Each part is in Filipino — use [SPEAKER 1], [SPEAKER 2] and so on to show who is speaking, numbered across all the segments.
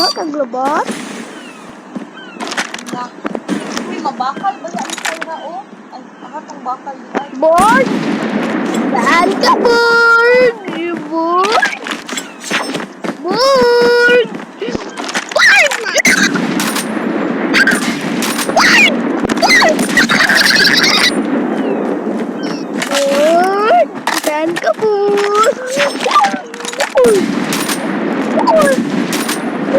[SPEAKER 1] Makaglobot?
[SPEAKER 2] Uy, mabakal ba yan kayo o? Ay, ang bakal yan.
[SPEAKER 1] Board? Saan ka, board? Board? Board? Board! Board! Board! Board? Saan ka, board? Board! Board! Board!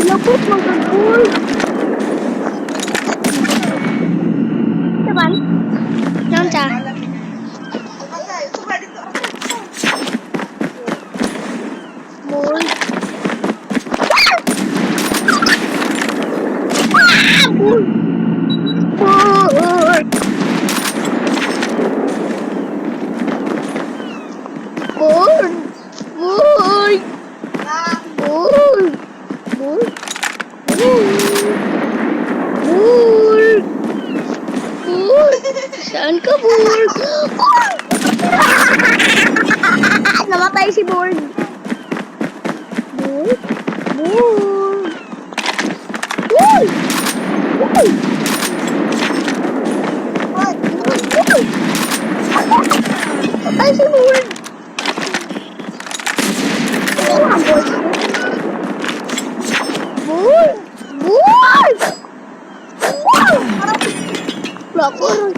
[SPEAKER 1] Lapot magagul. Teman, nanti. Mul. Saan ka, Borg? Namatay si Borg. Borg? Borg? Borg? Borg? Borg? Namatay si Borg. Borg? Borg? Lapor.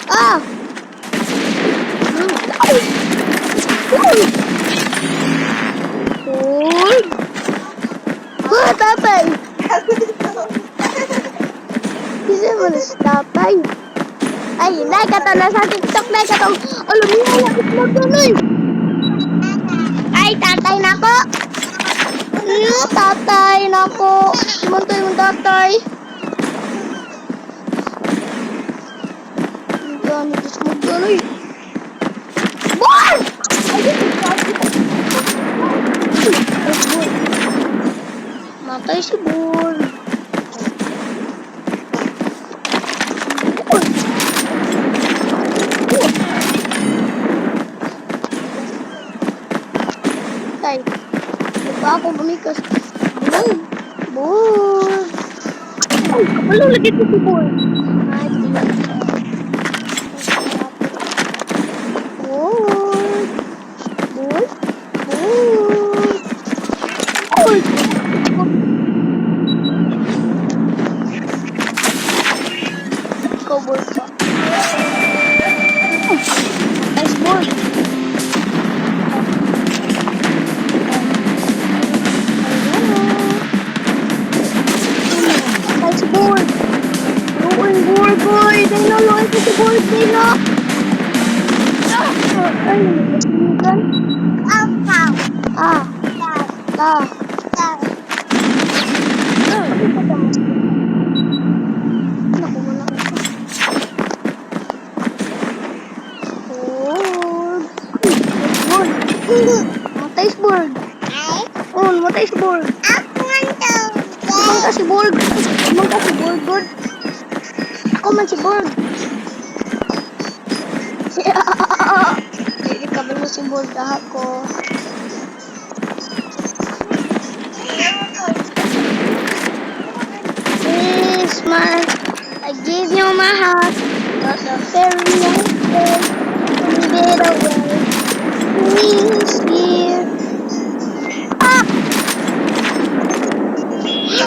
[SPEAKER 1] Ah! Wah, tatay! Bisa mo na si tatay. Ay, naik ka na sa TikTok, naik ka to. Alam mo, lapit mo tuloy. Ay, tatay nako. Tatay nako. Mantay mo tatay. Yan, gusto mo tuloy. Boy! Matay si Boy. Tay, lupa ako bumikas. Boy! Boy! Ay, kapalo lagi ko si Boy. Ay, Cowboy pa. Nice board. Nice board. Ruin board, boy. Dino, loin ko si board, Dino. Ay, nagkasigan. Ah. Matay si Borg. Matay si Borg. Mangka si Borg. Mangka si Borg, Borg. Ako man si Borg. Hindi ka ba si Borg ako? Please, man. I give you my heart. But the very next day, you get away. Please, dear. Ah!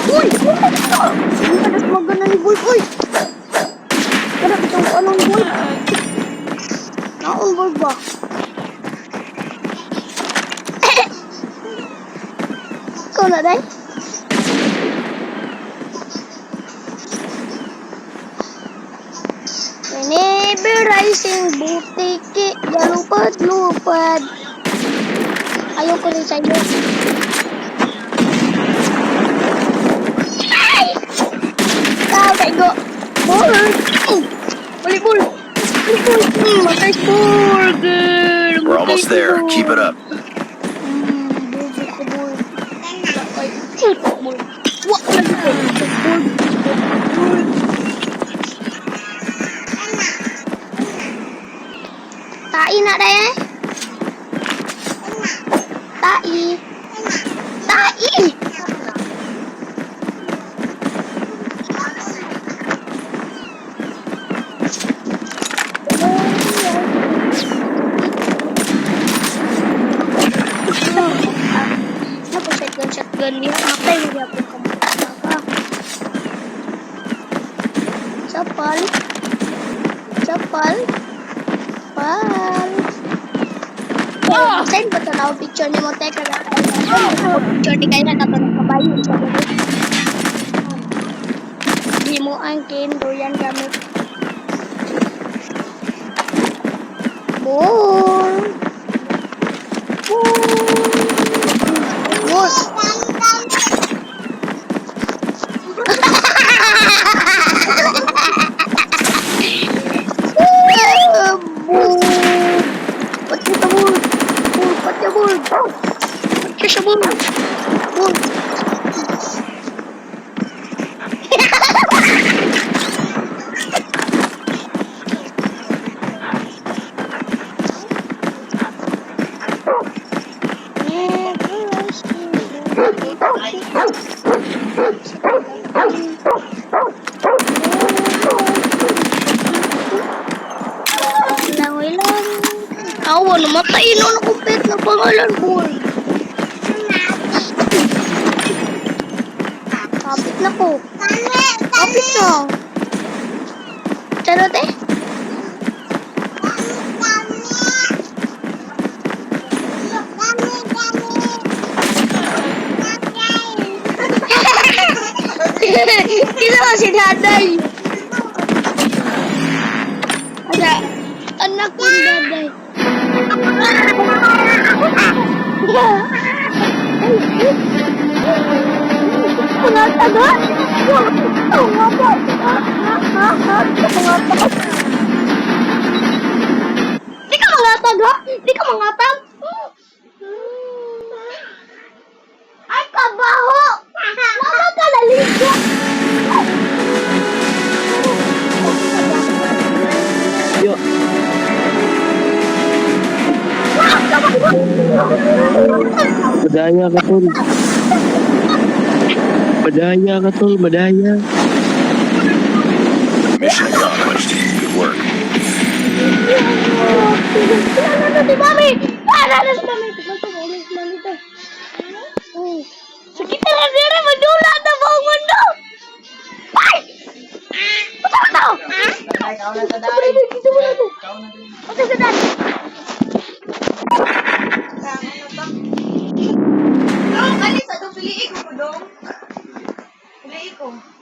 [SPEAKER 1] Uy! Uy! Hindi ka na sumagana ni Boy, uy! Kada itong anong Boy? Naon Boy ba? Ikaw na, day? Whenever I sing butiki, lupad-lupad. Ayaw ko rin sa'yo. Ay! Tawag ko. Borg! Volleyball! Volleyball! Matay Borg!
[SPEAKER 3] We're almost there. Keep it up.
[SPEAKER 1] lagi ko. Tai na deh. Tai. Tai. Apa shotgun dia? Apa yang dia aku kamu? Apa? Sapal. Sapal. Pal. Oh, send ba ito na picture ni mo? Teka na. Picture ni kayo na ito nakabayo. Di mo ang kendo yan gamit. Bull. Bull. Awa, namatay na nakupit na pangalan ko. Kapit na ko. Kapit na. Charot eh. Kita masih daday. Ada anak pun daday. Mengatakan Di ka mengatakan ay kabaho mama ka laligo
[SPEAKER 3] Yo. Madaya ka tol. Madaya ka tol, madaya.
[SPEAKER 4] Mission accomplished. Good work.
[SPEAKER 1] Ano si Mami? Ano si Mami? Ulit Mami to. Sakit na diri madula na buong mundo. Ay! Patay ka to!
[SPEAKER 2] Ikaw na sa dahil.
[SPEAKER 1] Dito mo na to. Patay sa dahil.
[SPEAKER 2] Dong, alis. Adong piliin ko, Dong. Piliin ko.